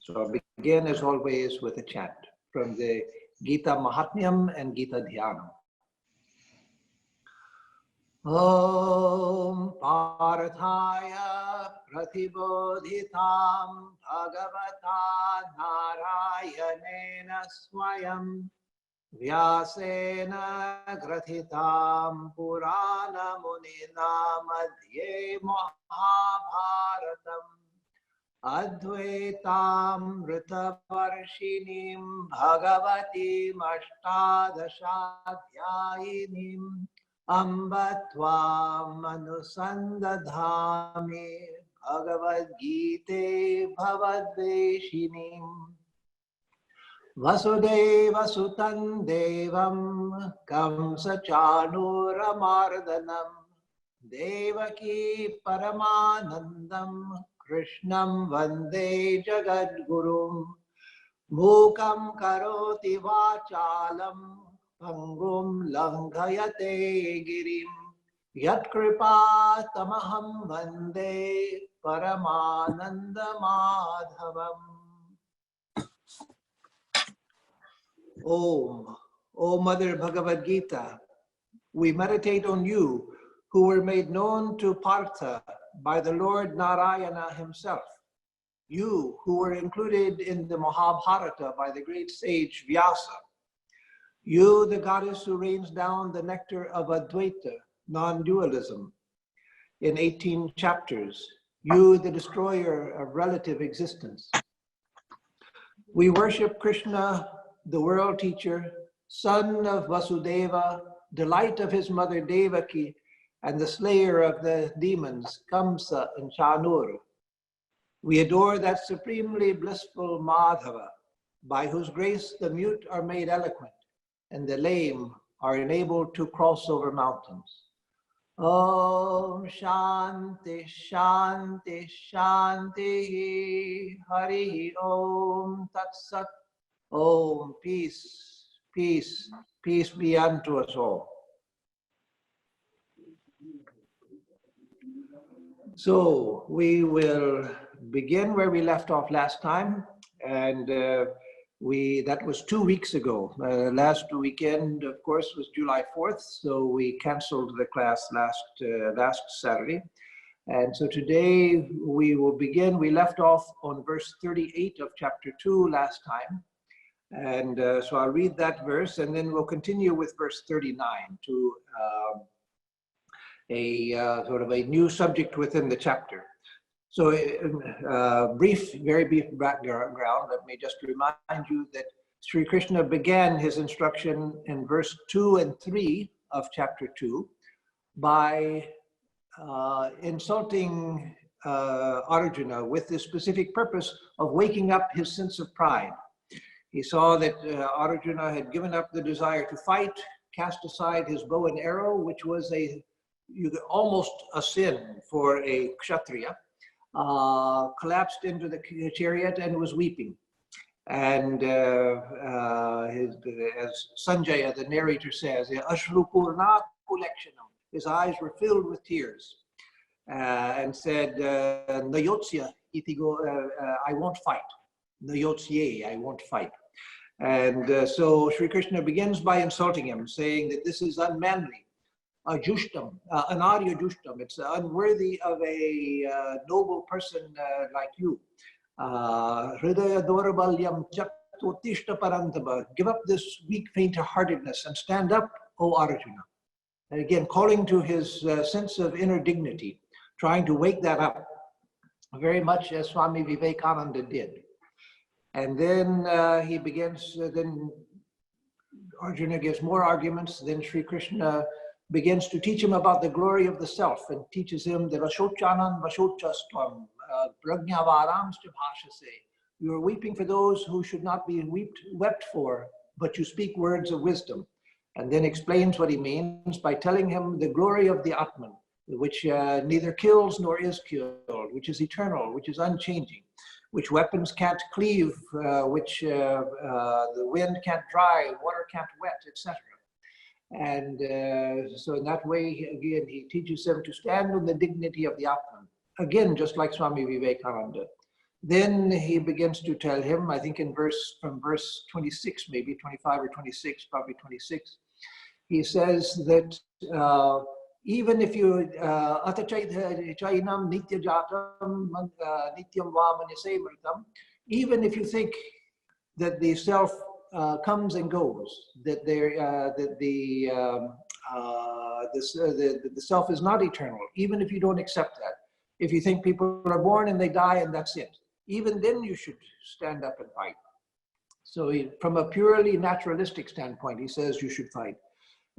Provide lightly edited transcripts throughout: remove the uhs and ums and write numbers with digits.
So I'll begin as always with a chant from the Gita Mahatmyam and Gita Dhyanam. Om Parthaya Pratibodhitam Bhagavata Narayanena Swayam Vyasena Grathitam Purana Munina Madhye Mahabharatam Advaitam Ritavarshinim Bhagavatim Ashtadashadhyayinim Ambatvam Anusandadhami Bhagavad Gita Bhavadveshinim Vasudeva Sutan Devam Kamsa Chanuramardanam Devaki Paramanandam Krishnam Vande Jagadgurum Mukam Karoti Vachalam Pangum Langhayate Girim Yat Kripa Tamaham Vande Paramananda Madhavam. Om, O Mother Bhagavad Gita, we meditate on you who were made known to Partha by the Lord Narayana himself. You who were included in the Mahabharata by the great sage Vyasa. You, the goddess who rains down the nectar of Advaita, non-dualism, in 18 chapters. You, the destroyer of relative existence. We worship Krishna, the world teacher, son of Vasudeva, delight of his mother Devaki, and the slayer of the demons, Kamsa and Chanur. We adore that supremely blissful Madhava, by whose grace the mute are made eloquent, and the lame are enabled to cross over mountains. Om Shanti Shanti Shanti Hari Om Tat Sat. Om, peace, peace, peace be unto us all. So we will begin where we left off last time, and that was 2 weeks ago. Last weekend, of course, was July 4th, so we canceled the class last Saturday. And so today we will begin. We left off on verse 38 of chapter 2 last time. And so I'll read that verse, and then we'll continue with verse 39 to sort of a new subject within the chapter. So very brief background. Let me just remind you that Sri Krishna began his instruction in verse 2 and 3 of chapter 2 by insulting Arjuna with the specific purpose of waking up his sense of pride. He saw that Arjuna had given up the desire to fight, cast aside his bow and arrow, which was almost a sin for a kshatriya, collapsed into the chariot and was weeping. And as Sanjaya, the narrator says, Ashrupurna collectionam, his eyes were filled with tears, and said, Nayotsya itigo, I won't fight. Nayotsye, I won't fight. And so Sri Krishna begins by insulting him, saying that this is unmanly, ajustam, anarya justam. It's unworthy of a noble person like you. Hridaya dorabalyam chaktotishta parantaba. Give up this weak faint-heartedness and stand up, O Arjuna. And again, calling to his sense of inner dignity, trying to wake that up, very much as Swami Vivekananda did. And then he begins, then Arjuna gives more arguments. Then Sri Krishna begins to teach him about the glory of the self and teaches him that Vashochanan Vashochastvam, Prajnavaramscha bhashase. You are weeping for those who should not be wept for, but you speak words of wisdom. And then explains what he means by telling him the glory of the Atman, which neither kills nor is killed, which is eternal, which is unchanging, which weapons can't cleave, which the wind can't dry, water can't wet, etc. And so in that way, again, he teaches them to stand on the dignity of the Atman. Again, just like Swami Vivekananda, Then he begins to tell him, I think from verse 26, maybe 25 or 26, probably 26, he says that even if you even if you think that the self comes and goes, that the self is not eternal, even if you don't accept that, if you think people are born and they die and that's it, even then you should stand up and fight. So from a purely naturalistic standpoint, he says you should fight.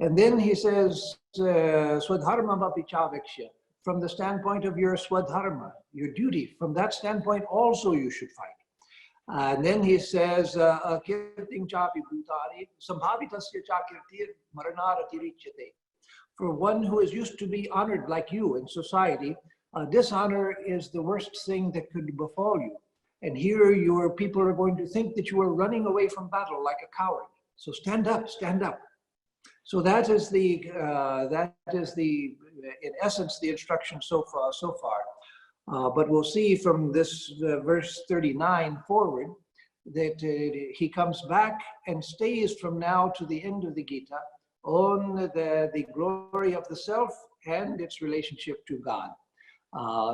And then he says, Swadharma Vapichaveksha, from the standpoint of your Swadharma, your duty, from that standpoint also you should fight. And then he says, Kirting Chapi Bhutari, Sambhavitasya Chakirtir Maranaratirichyate. For one who is used to be honored like you in society, dishonor is the worst thing that could befall you. And here your people are going to think that you are running away from battle like a coward. So stand up, stand up. So that is the in essence the instruction so far. But we'll see from this verse 39 forward that he comes back and stays from now to the end of the Gita on the glory of the self and its relationship to God.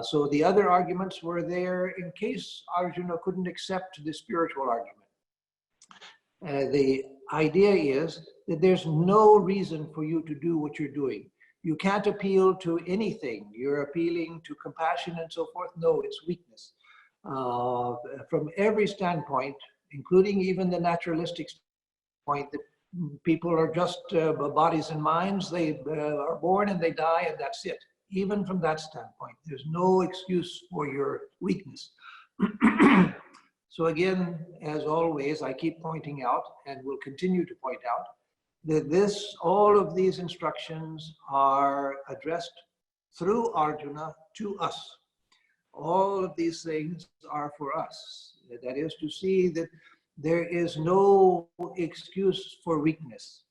So the other arguments were there in case Arjuna couldn't accept the spiritual argument. The idea is that there's no reason for you to do what you're doing. You can't appeal to anything. You're appealing to compassion and so forth. No, it's weakness. From every standpoint, including even the naturalistic point that people are just bodies and minds. They are born and they die and that's it. Even from that standpoint, there's no excuse for your weakness. So again, as always, I keep pointing out and will continue to point out that all of these instructions are addressed through Arjuna to us. All of these things are for us. That is to see that there is no excuse for weakness.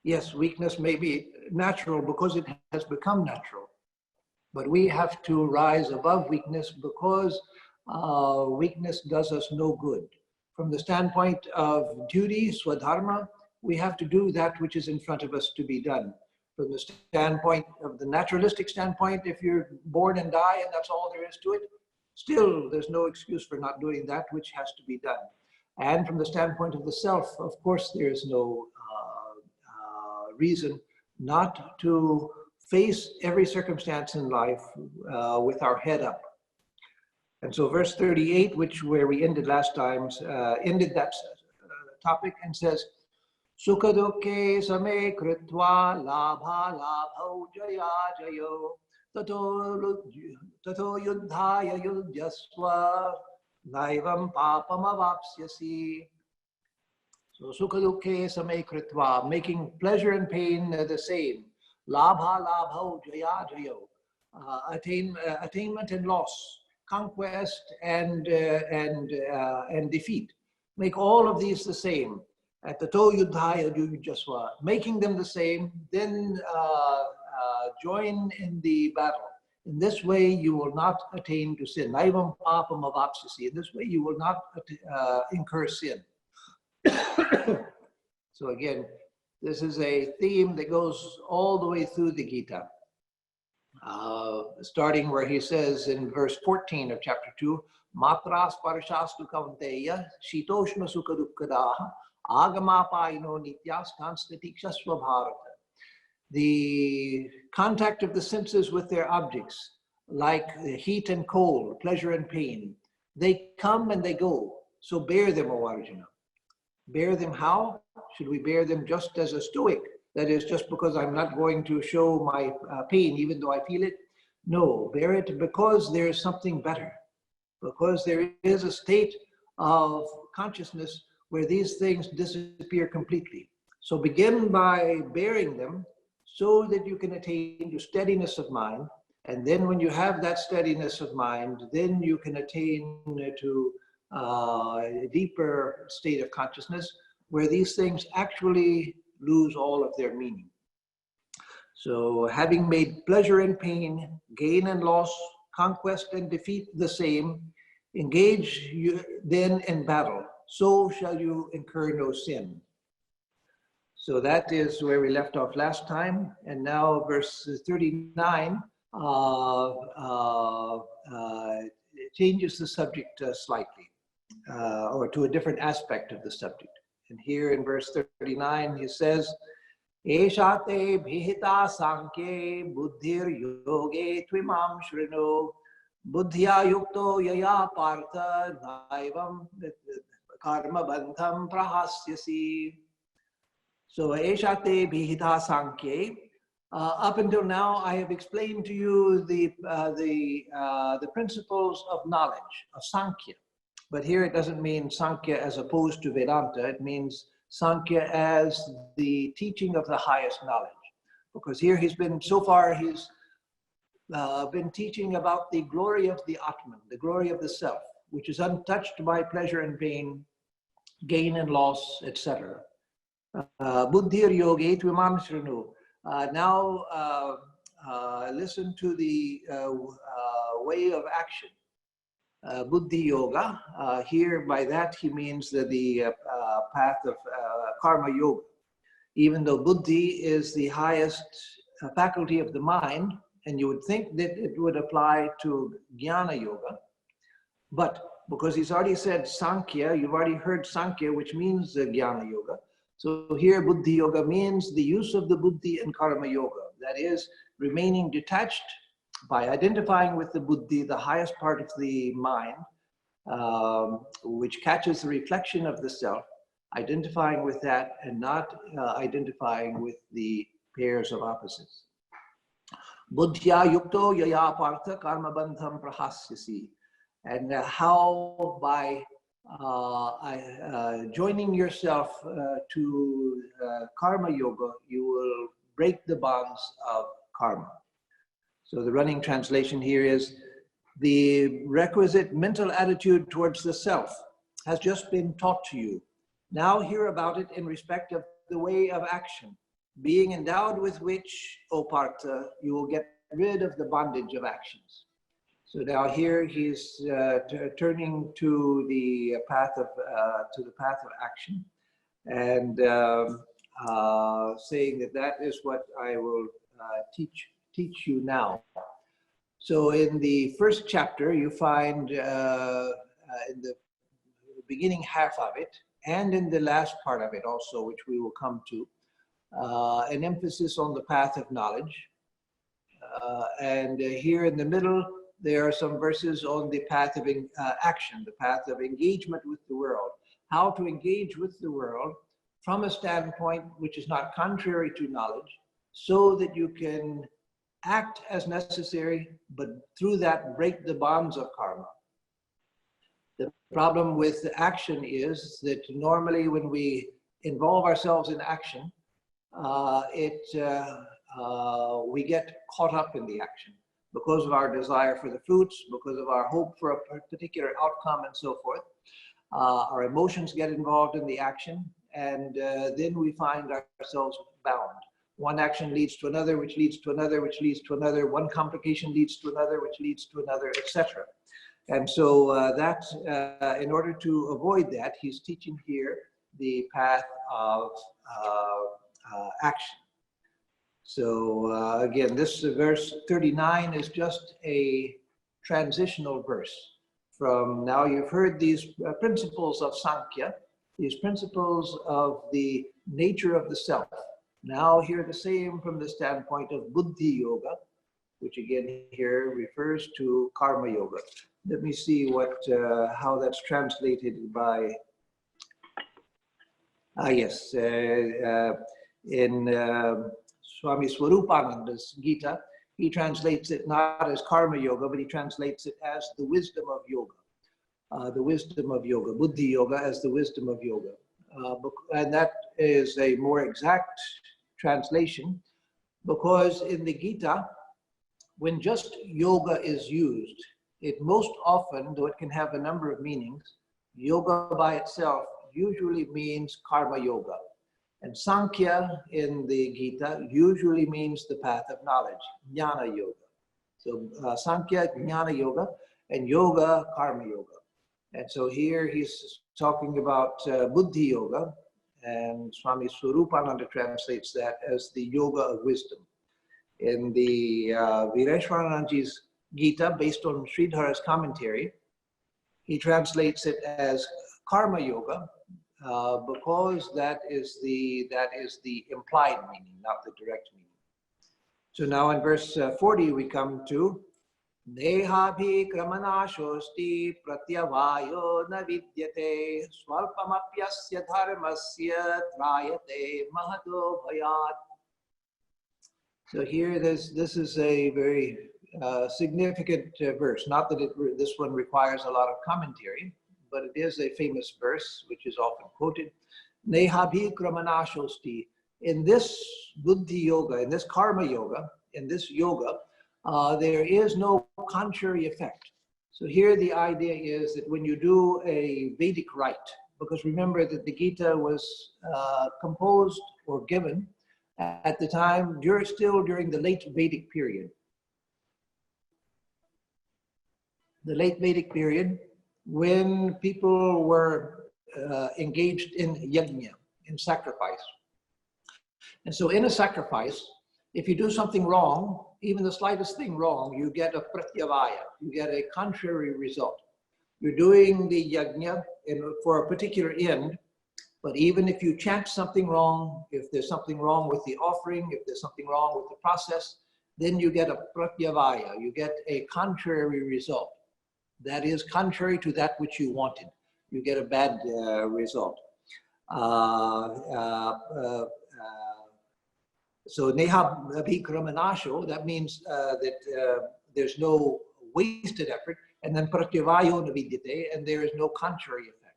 Yes, weakness may be natural because it has become natural, but we have to rise above weakness because weakness does us no good. From the standpoint of duty, swadharma, we have to do that which is in front of us to be done. From the standpoint of the naturalistic standpoint, if you're born and die and that's all there is to it, still there's no excuse for not doing that which has to be done. And from the standpoint of the self, of course, there is no reason not to face every circumstance in life with our head up. And so verse 38, where we ended last time, ended that topic and says, Sukha dukkhe same kritva labha labhau jaya jayo tato yuddhaya yudyasva naivam papam avapsyasi. So sukha dukkhe same kritva, making pleasure and pain the same. Labha labhau jaya jayo, attainment and loss, conquest and defeat. Make all of these the same. At the to yuddhaya yujasva, making them the same, then join in the battle. In this way, you will not attain to sin. Naivam papam avapsyasi. In this way, you will not incur sin. So again, this is a theme that goes all the way through the Gita. Starting where he says in verse 14 of chapter 2, Matras parishastu kavanteya shitoshna sukha dukkadaha agamapaino nityas konstatikshasva bharata. The contact of the senses with their objects, like the heat and cold, pleasure and pain, they come and they go. So bear them, O Arjuna. Bear them how? Should we bear them just as a stoic? That is, just because I'm not going to show my pain even though I feel it? No, bear it because there is something better. Because there is a state of consciousness where these things disappear completely. So begin by bearing them so that you can attain to steadiness of mind. And then when you have that steadiness of mind, then you can attain to a deeper state of consciousness where these things actually lose all of their meaning. So having made pleasure and pain, gain and loss, conquest and defeat the same, Engage you then in battle, so shall you incur no sin. So that is where we left off last time. And now verse 39 changes the subject slightly, or to a different aspect of the subject. And here in verse 39, he says, Eshate bhihita sankye buddhir yoge tvimam shrinu buddhya yukto yaya partha naivam karma bandham prahasyasi. So Eshate bhihita sankye. Up until now, I have explained to you the principles of knowledge, of Sankhya. But here it doesn't mean Sankhya as opposed to Vedanta. It means Sankhya as the teaching of the highest knowledge. Because here he's been teaching about the glory of the Atman, the glory of the self, which is untouched by pleasure and pain, gain and loss, etc. Buddhir yoge tvimam shrinu. Now listen to the way of action. Buddhi yoga. Here by that he means the path of karma yoga. Even though buddhi is the highest faculty of the mind, and you would think that it would apply to jnana yoga, but because he's already said Sankhya, you've already heard Sankhya, which means jnana yoga. So here buddhi yoga means the use of the buddhi in karma yoga. That is, remaining detached by identifying with the buddhi, the highest part of the mind, which catches the reflection of the self, identifying with that and not identifying with the pairs of opposites. Buddhya yukto yaya partha karma bandham prahasyasi. And how by joining yourself to karma yoga, you will break the bonds of karma. So the running translation here is, the requisite mental attitude towards the self has just been taught to you. Now hear about it in respect of the way of action, being endowed with which, O Partha, you will get rid of the bondage of actions. So now here he's turning to the path of action, and saying that is what I will teach you now. So in the first chapter, you find in the beginning half of it, and in the last part of it also, which we will come to, an emphasis on the path of knowledge. And here in the middle, there are some verses on the path of action, the path of engagement with the world, how to engage with the world from a standpoint which is not contrary to knowledge, so that you can act as necessary, but through that break the bonds of karma. The problem with the action is that normally when we involve ourselves in action, we get caught up in the action because of our desire for the fruits, because of our hope for a particular outcome and so forth. Our emotions get involved in the action, and then we find ourselves bound. One action leads to another, which leads to another, which leads to another. One complication leads to another, which leads to another, etc. And so in order to avoid that, he's teaching here the path of action. So again, this verse 39 is just a transitional verse from, now you've heard these principles of Sankhya, these principles of the nature of the self. Now hear the same from the standpoint of Buddhi Yoga, which again here refers to Karma Yoga. Let me see how that's translated by, yes, in Swami Atmarupanandaji's Gita, he translates it not as Karma Yoga, but he translates it as the wisdom of yoga. The wisdom of yoga, Buddhi Yoga as the wisdom of yoga. And that is a more exact translation, because in the Gita, when just yoga is used, it most often, though it can have a number of meanings, yoga by itself usually means karma yoga. And Sankhya in the Gita usually means the path of knowledge, jnana yoga. So Sankhya, jnana yoga, and yoga, karma yoga. And so here he's talking about Buddhi Yoga, and Swami Swarupananda translates that as the yoga of wisdom. In the Vireshwaranandaji's Gita, based on Sridhara's commentary, he translates it as karma yoga, because that is the implied meaning, not the direct meaning. So now in verse 40 we come to Nehabhi kramanashosti pratyavayo na vidyate swalpamapyasya dharmasya trayate mahato bhayat. So here this is a very significant verse. Not that this one requires a lot of commentary, but it is a famous verse which is often quoted. Nehabhi kramanashosti. In this Buddhi Yoga, in this Karma Yoga, in this yoga, there is no contrary effect. So here the idea is that when you do a Vedic rite, because remember that the Gita was composed or given at the time, still during the late Vedic period. The late Vedic period, when people were engaged in yajna, in sacrifice. And so in a sacrifice, if you do something wrong, even the slightest thing wrong, you get a pratyavaya, you get a contrary result. You're doing the yajna for a particular end, but even if you chant something wrong, if there's something wrong with the offering, if there's something wrong with the process, then you get a pratyavaya, you get a contrary result. That is contrary to that which you wanted. You get a bad result. So neha abhikramanasho, that means that there's no wasted effort, and then pratyavayo navidyate, and there is no contrary effect.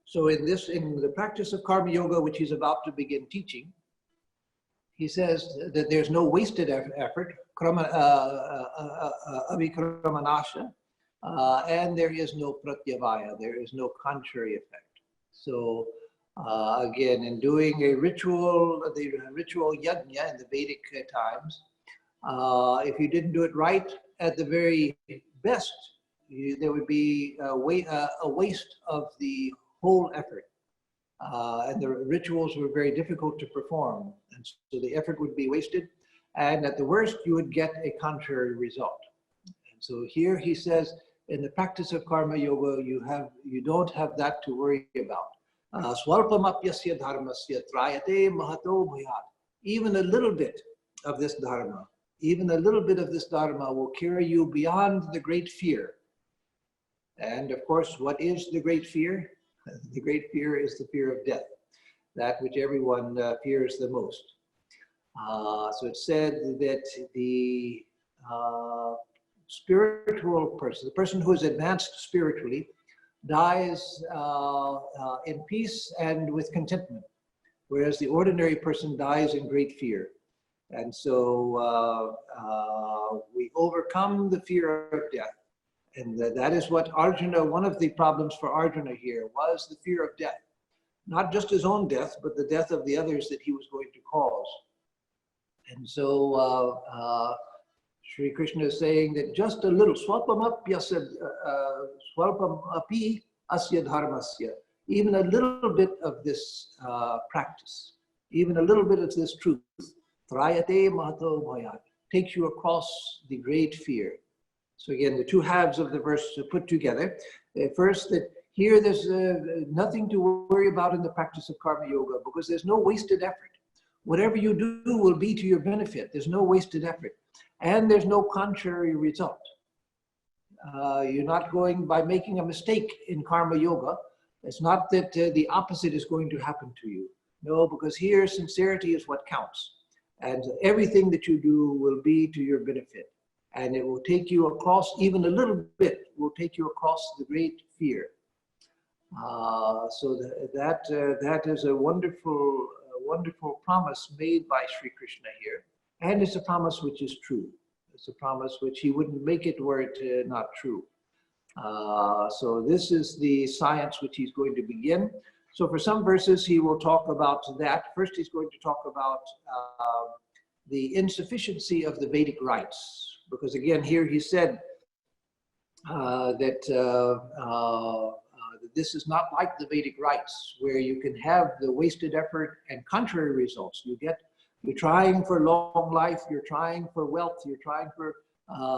So in the practice of karma yoga, which he's about to begin teaching, he says that there's no wasted effort, abhikramanasha, and there is no pratyavaya, there is no contrary effect. So again, in doing the ritual yajna in the Vedic times, if you didn't do it right at the very best, there would be a waste of the whole effort. And the rituals were very difficult to perform, and so the effort would be wasted, and at the worst you would get a contrary result. And so here he says, in the practice of karma yoga, you don't have that to worry about. Swalpamapyasya dharmasya trayate mahato bhayat. Even a little bit of this dharma, will carry you beyond the great fear. And of course, what is the great fear? The great fear is the fear of death, that which everyone fears the most. So it's said that the spiritual person, the person who is advanced spiritually, dies in peace and with contentment, whereas the ordinary person dies in great fear. And so we overcome the fear of death. And that is what Arjuna, one of the problems for Arjuna here was the fear of death. Not just his own death, but the death of the others that he was going to cause. And so Sri Krishna is saying that just a little, swalpamapi asya dharmasya, even a little bit of this practice, even a little bit of this truth, trayate mahato bhayat, takes you across the great fear. So again, the two halves of the verse are put together. First, that here there's nothing to worry about in the practice of karma yoga, because there's no wasted effort. Whatever you do will be to your benefit. There's no wasted effort. And there's no contrary result. You're not going by making a mistake in karma yoga. It's not that the opposite is going to happen to you. No, because here sincerity is what counts. And everything that you do will be to your benefit. And it will take you across, even a little bit, will take you across the great fear. So that is a wonderful promise made by Sri Krishna here. And it's a promise which is true. It's a promise which he wouldn't make it were it not true. So this is the science which he's going to begin. So for some verses, he will talk about that. First, he's going to talk about the insufficiency of the Vedic rites. Because again, here he said this is not like the Vedic rites, where you can have the wasted effort and contrary results. You're trying for long life, you're trying for wealth, you're trying for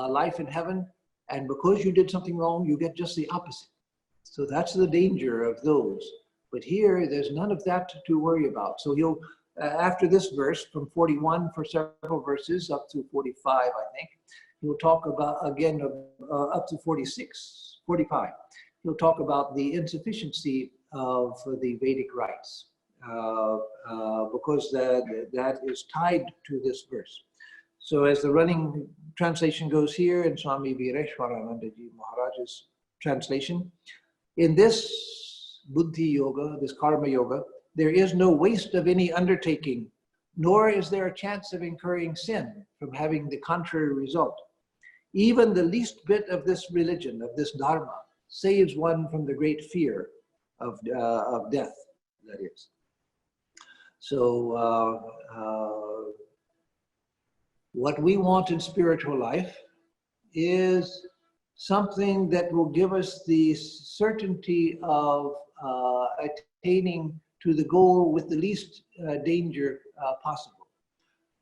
life in heaven, and because you did something wrong, you get just the opposite. So that's the danger of those. But here, there's none of that to worry about. So he'll, after this verse, from 41 for several verses up to 45, I think, he'll talk about, again, up to 45. He'll talk about the insufficiency of the Vedic rites, because that is tied to this verse. So as the running translation goes here in Swami Atmarupanandaji Maharaj's translation, in this Buddhi Yoga, this Karma Yoga, there is no waste of any undertaking, nor is there a chance of incurring sin from having the contrary result. Even the least bit of this religion, of this Dharma, saves one from the great fear of death, that is. So what we want in spiritual life is something that will give us the certainty of attaining to the goal with the least danger possible.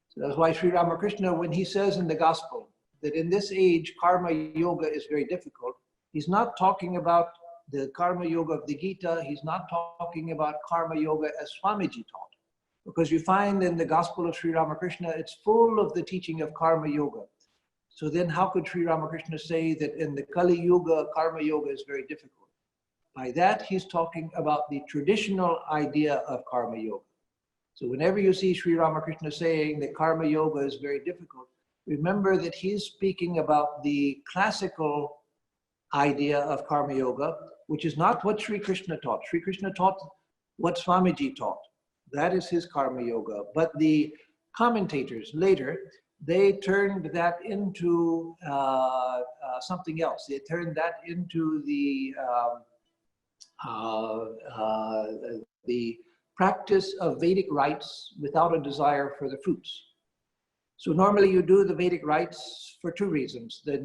So that's why Sri Ramakrishna, when he says in the gospel that in this age karma yoga is very difficult, he's not talking about the karma yoga of the Gita, he's not talking about karma yoga as Swamiji taught. Because you find in the gospel of Sri Ramakrishna, it's full of the teaching of karma yoga. So then how could Sri Ramakrishna say that in the Kali Yuga, karma yoga is very difficult? By that, he's talking about the traditional idea of karma yoga. So whenever you see Sri Ramakrishna saying that karma yoga is very difficult, remember that he's speaking about the classical idea of karma yoga, which is not what Sri Krishna taught. Sri Krishna taught what Swamiji taught. That is his karma yoga. But the commentators later, they turned that into something else. They turned that into the practice of Vedic rites without a desire for the fruits. So normally you do the Vedic rites for two reasons. The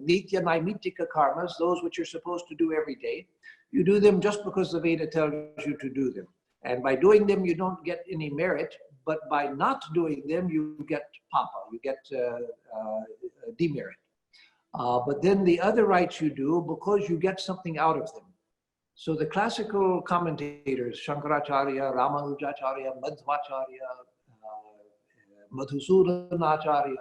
Nitya Naimitika karmas, those which you're supposed to do every day, you do them just because the Veda tells you to do them. And by doing them, you don't get any merit, but by not doing them, you get papa, you get demerit. But then the other rites you do because you get something out of them. So the classical commentators, Shankaracharya, Ramanujacharya, Madhvacharya, Madhusudanacharya,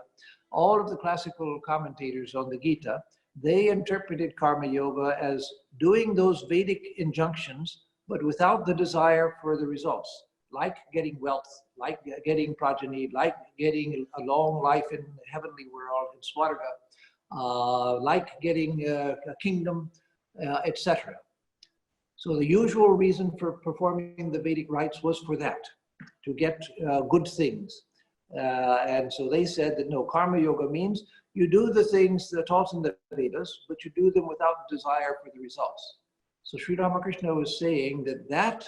all of the classical commentators on the Gita, they interpreted karma yoga as doing those Vedic injunctions, but without the desire for the results, like getting wealth, like getting progeny, like getting a long life in the heavenly world, in Swarga, like getting a kingdom, etc. So the usual reason for performing the Vedic rites was for that, to get good things. And so they said that no, karma yoga means you do the things that are taught in the Vedas, but you do them without desire for the results. So Sri Ramakrishna was saying that that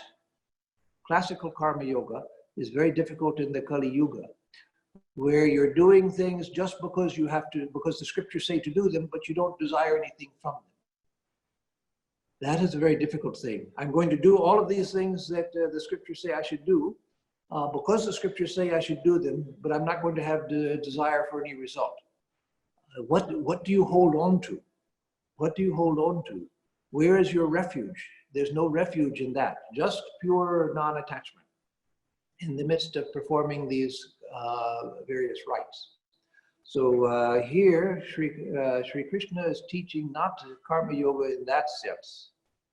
classical karma yoga is very difficult in the Kali Yuga, where you're doing things just because you have to, because the scriptures say to do them, but you don't desire anything from them. That is a very difficult thing. I'm going to do all of these things that the scriptures say I should do, because the scriptures say I should do them, but I'm not going to have the desire for any result. What do you hold on to? What do you hold on to? Where is your refuge? There's no refuge in that, just pure non-attachment in the midst of performing these various rites. So here, Sri Krishna is teaching not karma yoga in that sense.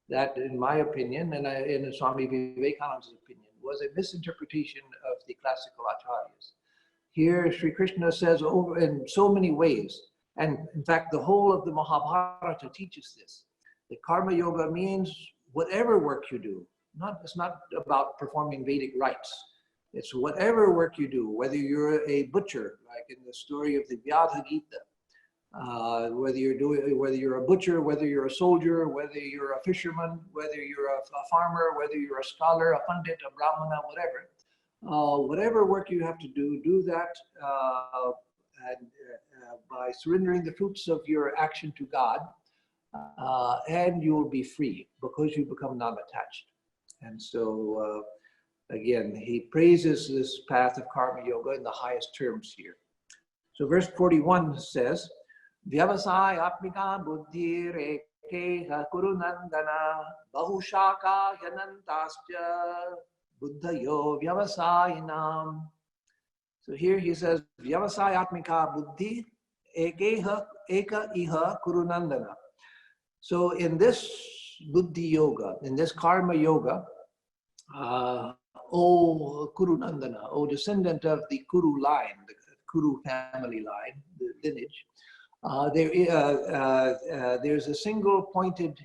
That, in my opinion, and in Swami Vivekananda's opinion, was a misinterpretation of the classical acharyas. Here, Sri Krishna says over in so many ways, and in fact, the whole of the Mahabharata teaches this, that karma yoga means whatever work you do. It's not about performing Vedic rites. It's whatever work you do, whether you're a butcher, like in the story of the Vyadha Gita, whether you're a butcher, whether you're a soldier, whether you're a fisherman, whether you're a farmer, whether you're a scholar, a pandit, a brahmana, whatever. Whatever work you have to do, do that by surrendering the fruits of your action to God, and you will be free because you become non-attached. And so, again, he praises this path of karma yoga in the highest terms here. So verse 41 says, Vyavasaya atmika buddhi rekeha kurunandana bahushaka yanantasya buddhayo vyavasayinam. So here he says, Vyavasaya atmika buddhi eka iha kurunandana. So in this buddhi yoga, in this karma yoga, O Kurunandana, O descendant of the Kuru line, the Kuru family line, the lineage, there's a single pointed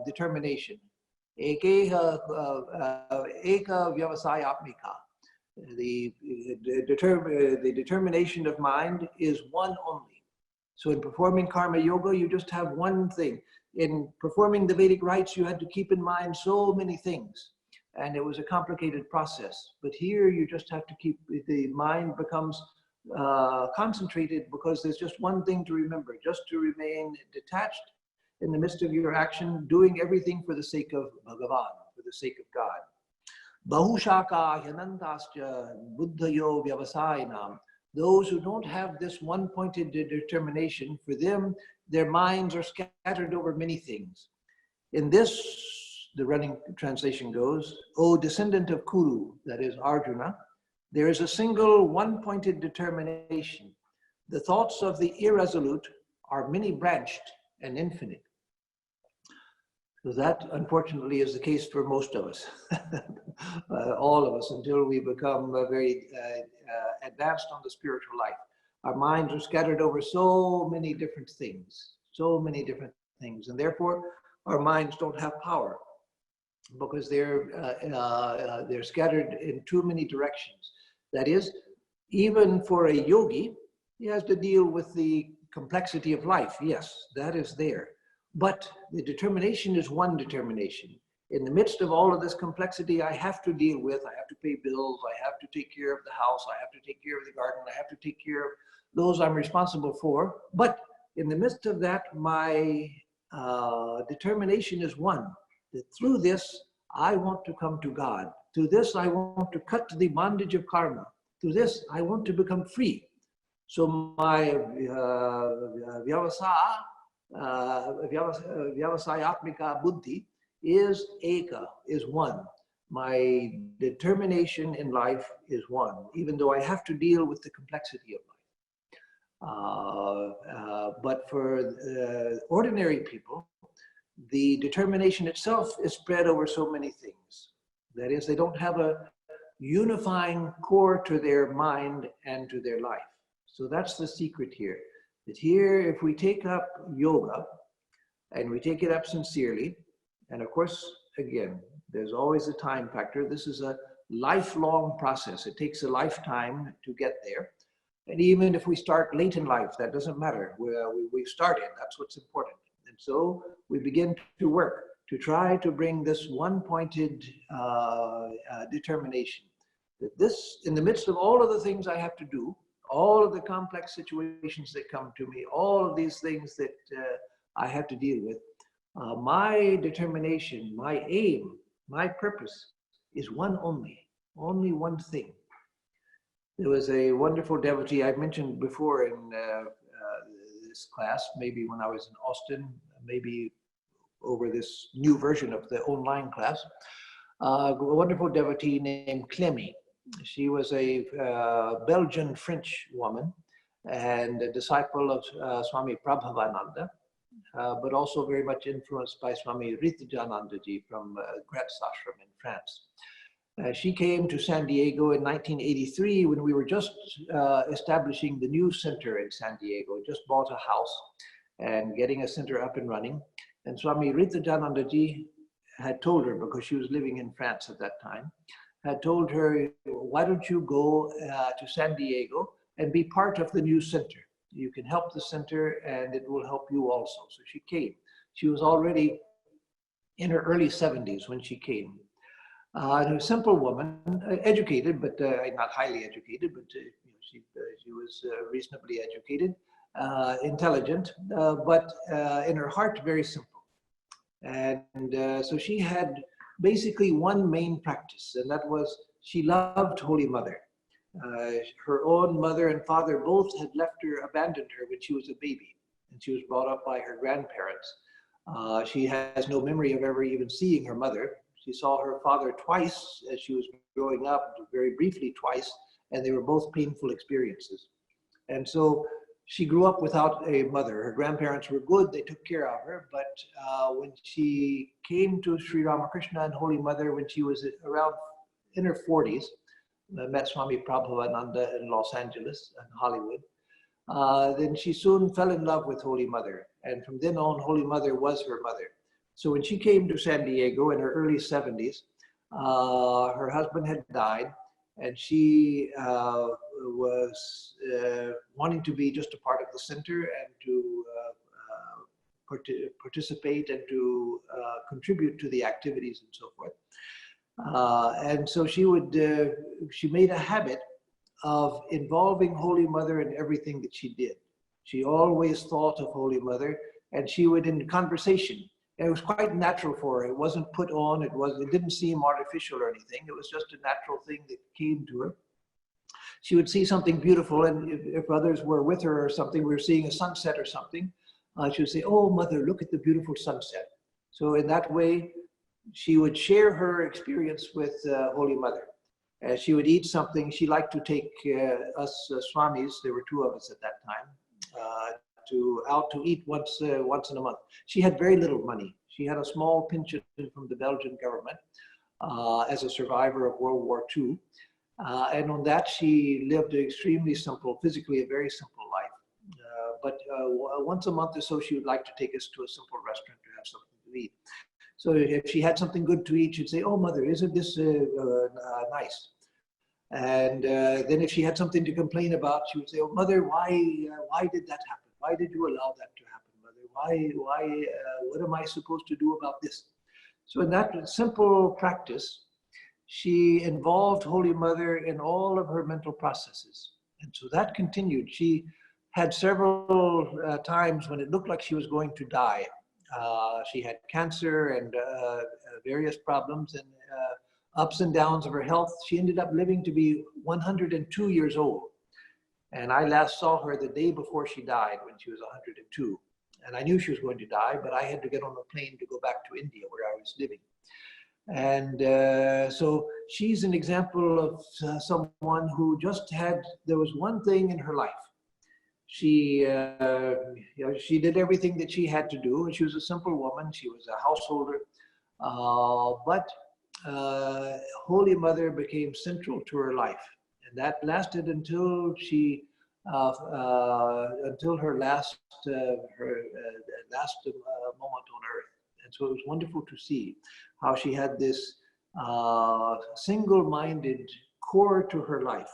determination. Eka vyavasayatmika. The determination of mind is one only. So in performing karma yoga, you just have one thing. In performing the Vedic rites, you had to keep in mind so many things. And it was a complicated process. But here you just have to keep, the mind becomes concentrated because there's just one thing to remember, just to remain detached in the midst of your action, doing everything for the sake of Bhagavad, for the sake of God. Bahushaka hyanantasya buddhayo vyavasayinam. Those who don't have this one-pointed determination, for them, their minds are scattered over many things. In this, the running translation goes, O descendant of Kuru, that is Arjuna, there is a single one-pointed determination. The thoughts of the irresolute are many-branched and infinite. So that, unfortunately, is the case for most of us, all of us, until we become very advanced on the spiritual life. Our minds are scattered over so many different things, and therefore our minds don't have power because they're scattered in too many directions. That is, even for a yogi, he has to deal with the complexity of life. Yes, that is there. But the determination is one determination. In the midst of all of this complexity I have to deal with, I have to pay bills, I have to take care of the house, I have to take care of the garden, I have to take care of those I'm responsible for. But in the midst of that, my determination is one, that through this, I want to come to God. Through this, I want to cut the bondage of karma. Through this, I want to become free. So my vyavasayatmika buddhi is eka, is one. My determination in life is one, even though I have to deal with the complexity of life. But for ordinary people, the determination itself is spread over so many things. That is, they don't have a unifying core to their mind and to their life. So that's the secret here. That here, if we take up yoga, and we take it up sincerely, and of course, again, there's always a time factor. This is a lifelong process. It takes a lifetime to get there. And even if we start late in life, that doesn't matter. We've started, that's what's important. And so we begin to work to try to bring this one-pointed determination. That this, in the midst of all of the things I have to do, all of the complex situations that come to me, all of these things that I have to deal with, my determination, my aim, my purpose is one only one thing. There was a wonderful devotee I mentioned before in this class, maybe when I was in Austin, maybe over this new version of the online class, a wonderful devotee named Clemmy. She was a Belgian French woman and a disciple of Swami Prabhavananda, but also very much influenced by Swami Atmarupanandaji from Gretz Ashram in France. She came to San Diego in 1983 when we were just establishing the new center in San Diego, just bought a house and getting a center up and running. And Swami Atmarupanandaji had told her, because she was living in France at that time, had told her, why don't you go to San Diego and be part of the new center? You can help the center and it will help you also. So she came. She was already in her early 70s when she came. And a simple woman, educated, but not highly educated, but she was reasonably educated, intelligent, but in her heart, very simple. And so she had basically one main practice, and that was she loved Holy Mother. Her own mother and father both had left her, abandoned her when she was a baby, and she was brought up by her grandparents. She has no memory of ever even seeing her mother. She saw her father twice as she was growing up, very briefly twice, and they were both painful experiences. And so she grew up without a mother. Her grandparents were good, they took care of her, but when she came to Sri Ramakrishna and Holy Mother when she was around in her 40s, met Swami Atmarupanandaji in Los Angeles and Hollywood, then she soon fell in love with Holy Mother. And from then on, Holy Mother was her mother. So when she came to San Diego in her early 70s, her husband had died, and she was wanting to be just a part of the center and to participate and to contribute to the activities and so forth. And so she made a habit of involving Holy Mother in everything that she did. She always thought of Holy Mother, and she would, in conversation, and it was quite natural for her. It wasn't put on, it didn't seem artificial or anything. It was just a natural thing that came to her. She would see something beautiful, and if others were with her or something, we were seeing a sunset or something, she would say, "Oh, Mother, look at the beautiful sunset." So in that way, she would share her experience with Holy Mother. She would eat something. She liked to take us Swamis, there were two of us at that time, out to eat once in a month. She had very little money. She had a small pension from the Belgian government as a survivor of World War II. And on that, she lived an extremely simple, physically a very simple life. But once a month or so, she would like to take us to a simple restaurant to have something to eat. So if she had something good to eat, she'd say, "Oh, Mother, isn't this nice?" And then if she had something to complain about, she would say, "Oh, Mother, why did that happen? Why did you allow that to happen, Mother? What am I supposed to do about this?" So in that simple practice, she involved Holy Mother in all of her mental processes. And so that continued. She had several times when it looked like she was going to die. She had cancer and various problems and ups and downs of her health. She ended up living to be 102 years old. And I last saw her the day before she died when she was 102. And I knew she was going to die, but I had to get on a plane to go back to India where I was living. And so she's an example of someone who just there was one thing in her life. She did everything that she had to do. She was a simple woman. She was a householder. But Holy Mother became central to her life. And that lasted until until her last moment on earth. And so it was wonderful to see how she had this single-minded core to her life.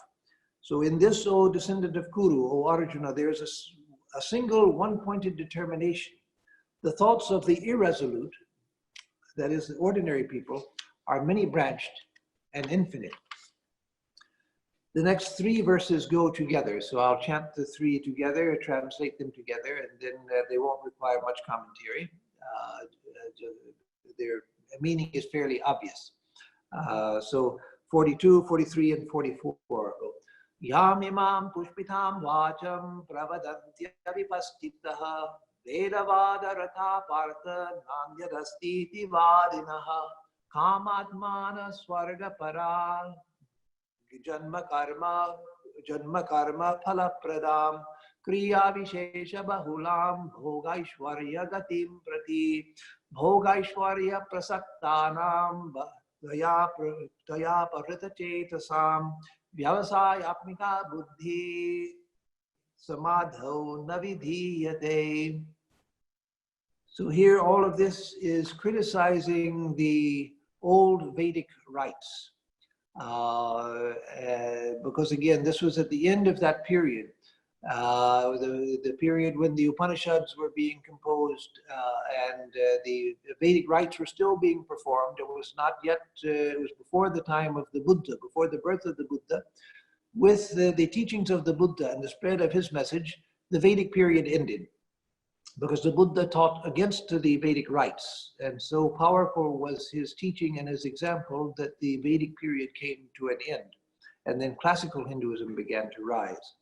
So in this, O descendant of Kuru, O Arjuna, there's a single one-pointed determination. The thoughts of the irresolute, that is the ordinary people, are many-branched and infinite. The next three verses go together. So I'll chant the three together, translate them together, and then they won't require much commentary. Their meaning is fairly obvious. So 42, 43, and 44. Yamimam pushpitam vacham pravadantya vipastitaha vedavada ratha partha nanyadastiti vadinaha kamadmana swarga para janma karma phala pradam kriya vishesha bahulam bhogaishwarya gatim prati bhogaishwarya prasaktanam daya parita chetasam vyavasayapnika buddhi samadho navidhiyate. So here all of this is criticizing the old Vedic rites. Because again, this was at the end of that period. the period when the Upanishads were being composed and the Vedic rites were still being performed. It was not yet, it was before the time of the Buddha, before the birth of the Buddha. With the teachings of the Buddha and the spread of his message, the Vedic period ended, because the Buddha taught against the Vedic rites. And so powerful was his teaching and his example that the Vedic period came to an end. And then classical Hinduism began to rise.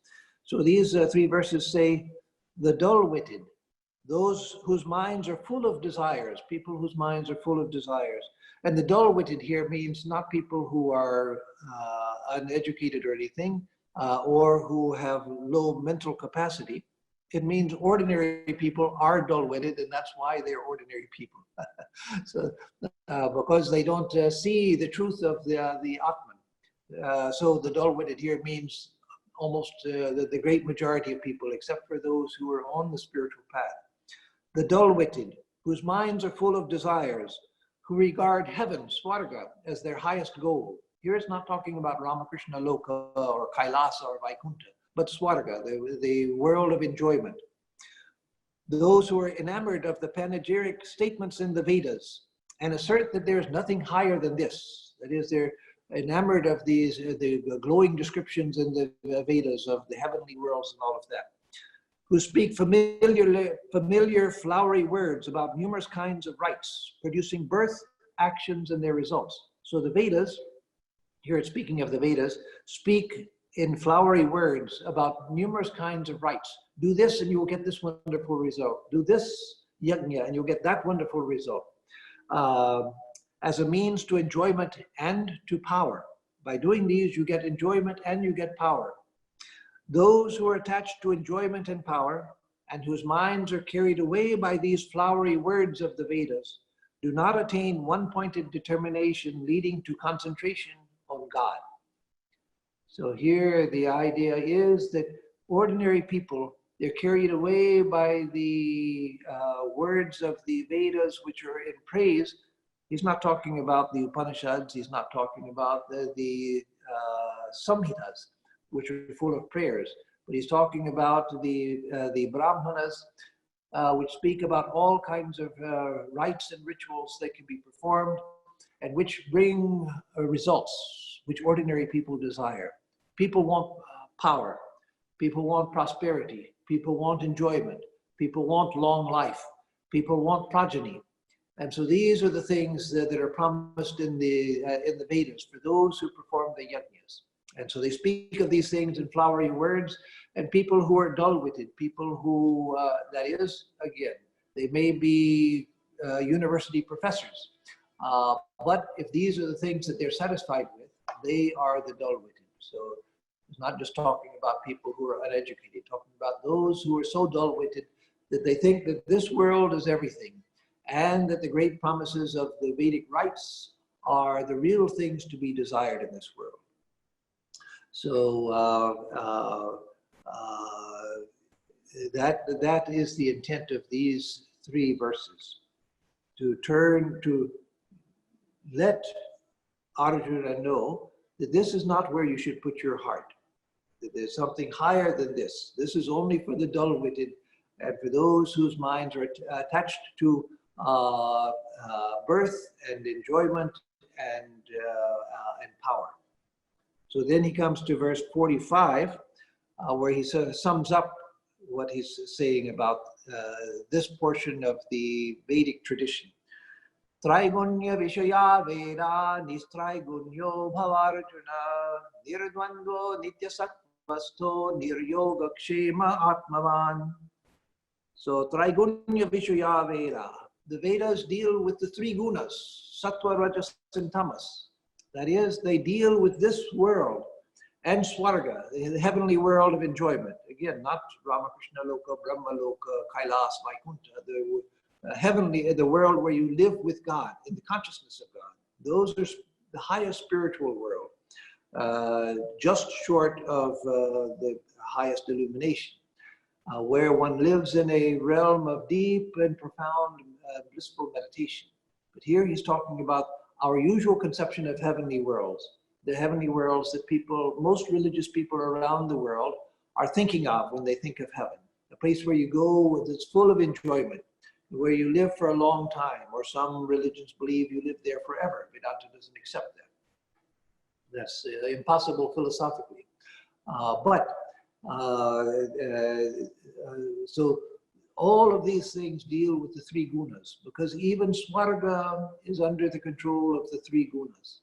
So these three verses say, the dull-witted, those whose minds are full of desires, people whose minds are full of desires. And the dull-witted here means not people who are uneducated or anything, or who have low mental capacity. It means ordinary people are dull-witted, and that's why they're ordinary people. So, because they don't see the truth of the Atman. So the dull-witted here means almost the great majority of people, except for those who are on the spiritual path. The dull-witted, whose minds are full of desires, who regard heaven, Swarga, as their highest goal. Here it's not talking about Ramakrishna Loka or Kailasa or Vaikuntha, but Swarga, the world of enjoyment. Those who are enamored of the panegyric statements in the Vedas and assert that there is nothing higher than this. That is, they're enamored of these, the glowing descriptions in the Vedas of the heavenly worlds and all of that. Who speak familiar flowery words about numerous kinds of rites, producing birth, actions, and their results. So the Vedas, here it's speaking of the Vedas, speak in flowery words about numerous kinds of rites. Do this and you will get this wonderful result. Do this yajna and you'll get that wonderful result. As a means to enjoyment and to power. By doing these, you get enjoyment and you get power. Those who are attached to enjoyment and power, and whose minds are carried away by these flowery words of the Vedas, do not attain one-pointed determination leading to concentration on God. So here the idea is that ordinary people, they're carried away by the words of the Vedas, which are in praise. He's not talking about the Upanishads, he's not talking about the Samhitas, which are full of prayers, but he's talking about the Brahmanas, which speak about all kinds of rites and rituals that can be performed and which bring results which ordinary people desire. People want power, people want prosperity, people want enjoyment, people want long life, people want progeny. And so these are the things that are promised in the Vedas for those who perform the yajnas. And so they speak of these things in flowery words, and people who are dull-witted, people who, that is, again, they may be university professors, but if these are the things that they're satisfied with, they are the dull-witted. So it's not just talking about people who are uneducated, talking about those who are so dull-witted that they think that this world is everything, and that the great promises of the Vedic rites are the real things to be desired in this world. So that is the intent of these three verses, to let Arjuna know that this is not where you should put your heart, that there's something higher than this. This is only for the dull-witted and for those whose minds are attached to birth and enjoyment and power. So then he comes to verse 45, where he sums up what he's saying about this portion of the Vedic tradition. Traigunya Vishaya Veda Nistraigunyo Bhavarjuna Nirdvandvo Nitya Sattvasto Niryoga Kshema Atmavan. So Traigunya Vishaya Veda. The Vedas deal with the three gunas, Sattva, Rajas, and Tamas. That is, they deal with this world and Swarga, the heavenly world of enjoyment. Again, not Ramakrishna Loka, Brahma Loka, Kailas, Vaikuntha, the world where you live with God, in the consciousness of God. Those are the highest spiritual world, just short of the highest illumination, where one lives in a realm of deep and profound blissful meditation. But here he's talking about our usual conception of heavenly worlds, the heavenly worlds that most religious people around the world are thinking of when they think of heaven. A place where you go that's full of enjoyment, where you live for a long time, or some religions believe you live there forever. Vedanta doesn't accept that. That's impossible philosophically. So all of these things deal with the three gunas, because even Swarga is under the control of the three gunas.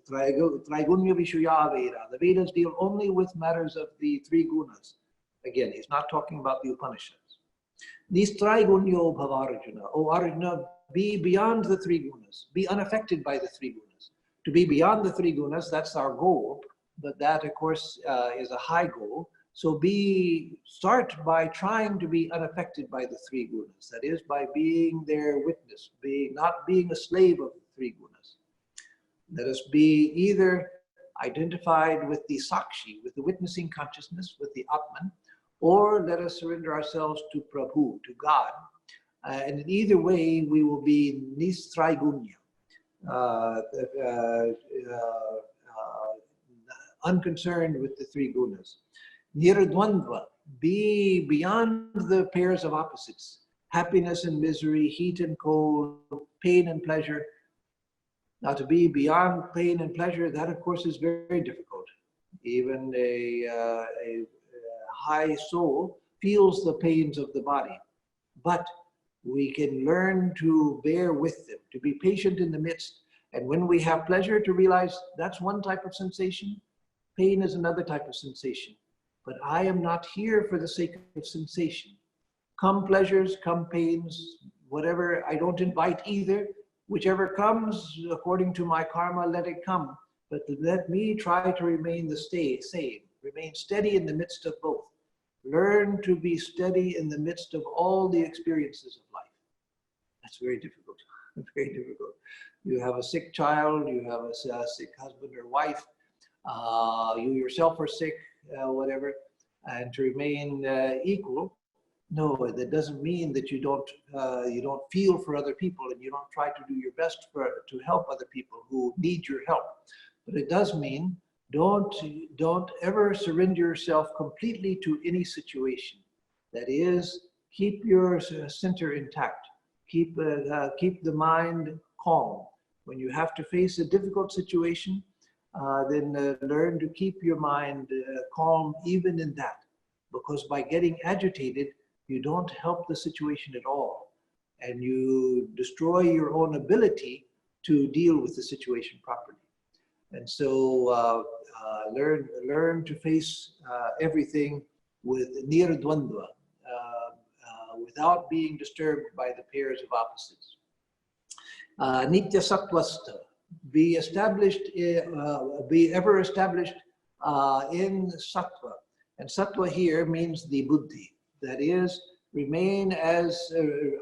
Traigunya Vishaya Veda. The Vedas deal only with matters of the three gunas. Again, he's not talking about the Upanishads. Nistraigunyo Bhavarjuna. Oh Arjuna, be beyond the three gunas. Be unaffected by the three gunas. To be beyond the three gunas, that's our goal. But that, of course, is a high goal. So start by trying to be unaffected by the three gunas. That is, by being their witness, not being a slave of the three gunas. Let us be either identified with the Sakshi, with the witnessing consciousness, with the Atman, or let us surrender ourselves to Prabhu, to God. And in either way, we will be Nistraigunya, unconcerned with the three gunas. Nirdvandva, be beyond the pairs of opposites, happiness and misery, heat and cold, pain and pleasure. Now, to be beyond pain and pleasure, that of course is very, very difficult. Even a high soul feels the pains of the body, but we can learn to bear with them, to be patient in the midst. And when we have pleasure, to realize that's one type of sensation, pain is another type of sensation. But I am not here for the sake of sensation. Come pleasures, come pains, whatever, I don't invite either. Whichever comes, according to my karma, let it come. But let me try to remain same, remain steady in the midst of both. Learn to be steady in the midst of all the experiences of life. That's very difficult, very difficult. You have a sick child, you have a sick husband or wife, you yourself are sick, whatever, and to remain equal. No, that doesn't mean that you don't feel for other people and you don't try to do your best to help other people who need your help. But it does mean don't ever surrender yourself completely to any situation. That is, keep your center intact. Keep the mind calm. When you have to face a difficult situation, then learn to keep your mind calm even in that. Because by getting agitated, you don't help the situation at all. And you destroy your own ability to deal with the situation properly. And so learn to face everything with nirdvandva, without being disturbed by the pairs of opposites. Nitya sattvasta, be ever established in sattva. And sattva here means the buddhi. That is, remain as,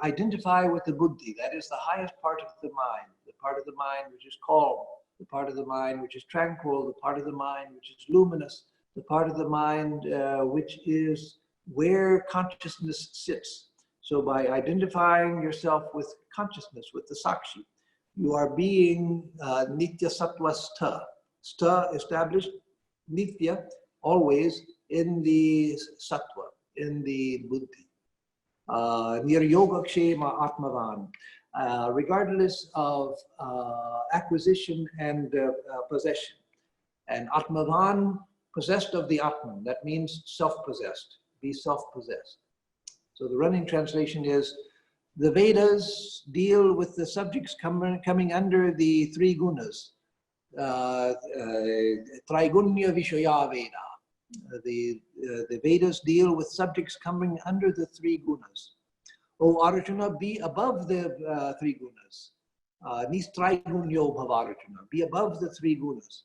identify with the buddhi. That is the highest part of the part of the mind which is calm, the part of the mind which is tranquil, the part of the mind which is luminous, the part of the mind which is where consciousness sits. So by identifying yourself with consciousness, with the Sakshi, you are being Nitya Sattva Sta. Sta established, Nitya always in the Sattva, in the Buddhi. Niryogakshema Atmavan, regardless of acquisition and possession. And Atmavan, possessed of the Atman, that means self-possessed, be self-possessed. So the running translation is, the Vedas deal with the subjects coming under the three gunas. Traigunya Vishaya Veda. The Vedas deal with subjects coming under the three gunas. O Arjuna, be above the three gunas. Nistraigunyo Bhavarjuna, be above the three gunas.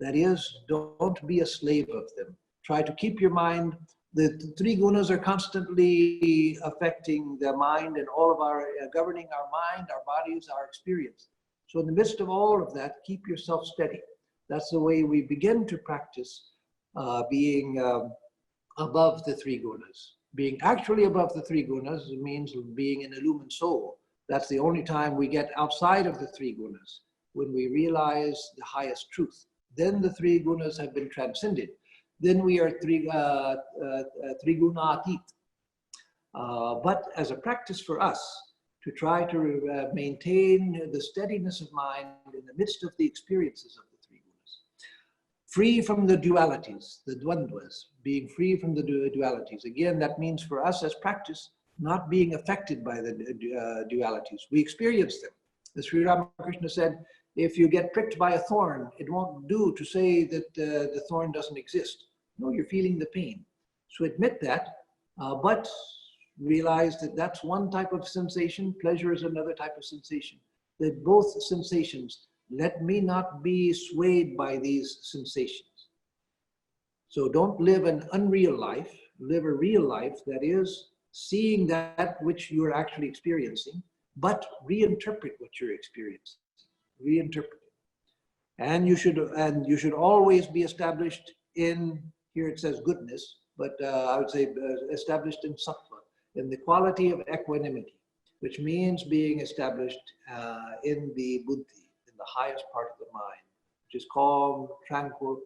That is, don't be a slave of them. Try to keep your mind. The three gunas are constantly affecting the mind and all of our, governing our mind, our bodies, our experience. So in the midst of all of that, keep yourself steady. That's the way we begin to practice being above the three gunas. Being actually above the three gunas means being an illumined soul. That's the only time we get outside of the three gunas, when we realize the highest truth. then the three gunas have been transcended. Then we are trigunatit. But as a practice for us, to try to maintain the steadiness of mind in the midst of the experiences of the three gunas, free from the dualities, the dvandvas, being free from the dualities. Again, that means for us as practice, not being affected by the dualities. We experience them. As Sri Ramakrishna said, if you get pricked by a thorn, it won't do to say that the thorn doesn't exist. No, you're feeling the pain. So admit that, but realize that that's one type of sensation, pleasure is another type of sensation. That both sensations, let me not be swayed by these sensations. So don't live an unreal life, live a real life that is seeing that which you're actually experiencing, but reinterpret what you're experiencing, reinterpret it. And you should always be established in, here it says goodness, but I would say established in sattva, in the quality of equanimity, which means being established in the buddhi, in the highest part of the mind, which is calm, tranquil,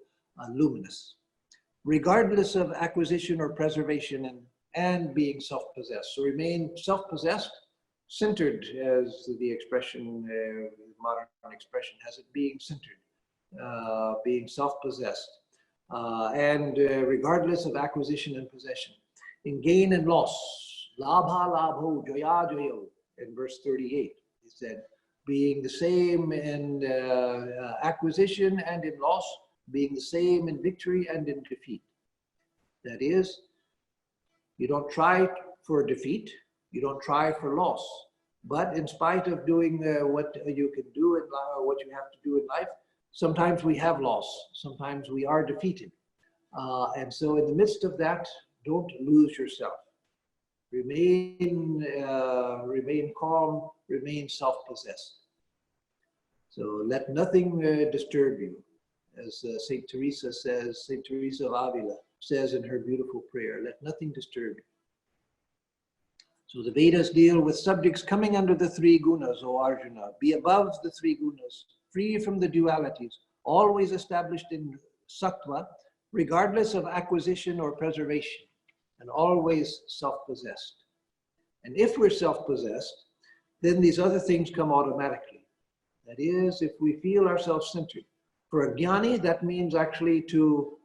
luminous, regardless of acquisition or preservation and being self-possessed. So remain self-possessed, centered, as the expression, modern expression has it, being centered, being self-possessed, and regardless of acquisition and possession. In gain and loss, labha labho, jaya jayo, in verse 38, he said, being the same in acquisition and in loss, being the same in victory and in defeat. That is, you don't try for defeat, you don't try for loss, but in spite of doing what you can do in life, or what you have to do in life, sometimes we have loss, sometimes we are defeated. And so in the midst of that, don't lose yourself. Remain calm, remain self-possessed. So let nothing disturb you. As Saint Teresa says, Saint Teresa of Avila says in her beautiful prayer, let nothing disturb you. So the Vedas deal with subjects coming under the three gunas, O Arjuna. Be above the three gunas, free from the dualities, always established in sattva, regardless of acquisition or preservation, and always self-possessed. And if we're self-possessed, then these other things come automatically. That is, if we feel ourselves centered. For a jnani, that means actually to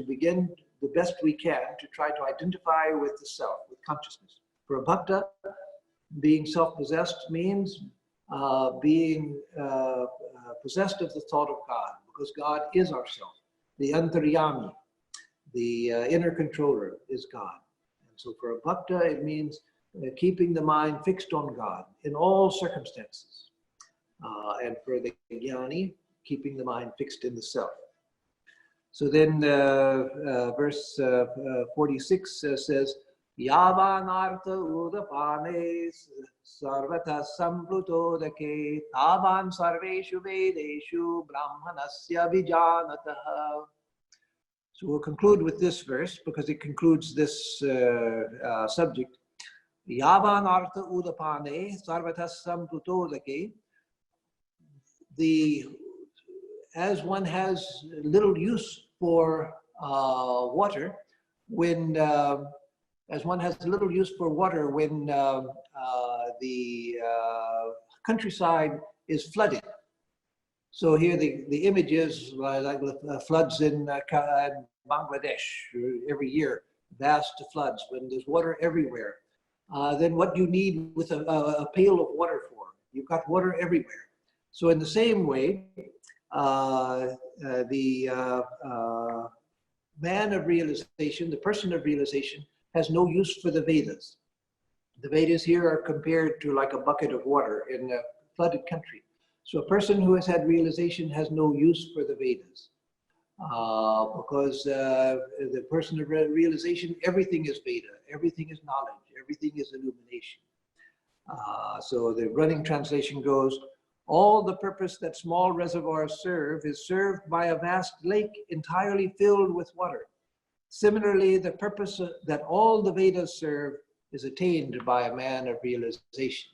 begin the best we can to try to identify with the self, with consciousness. For a bhakta, being self-possessed means being possessed of the thought of God, because God is our self. The antaryami, the inner controller, is God. And so for a bhakta, it means keeping the mind fixed on God in all circumstances. And for the jnani, keeping the mind fixed in the self. So then verse 46 says, Yavan artha udapane sarvata samplutodake tavan sarveshu vedeshu brahmanasya vijanataha. So we'll conclude with this verse because it concludes this subject. Yavan artha udapane sarvata samplutodake. As one has little use for water when the countryside is flooded. So here the image is like floods in Bangladesh every year, vast floods when there's water everywhere. Then what do you need with a pail of water for? You've got water everywhere. So in the same way, the man of realization, the person of realization, has no use for the Vedas. The Vedas here are compared to like a bucket of water in a flooded country. So a person who has had realization has no use for the Vedas. Because the person of realization, everything is Veda, everything is knowledge, everything is illumination. So the running translation goes, all the purpose that small reservoirs serve is served by a vast lake entirely filled with water. Similarly, the purpose that all the Vedas serve is attained by a man of realization.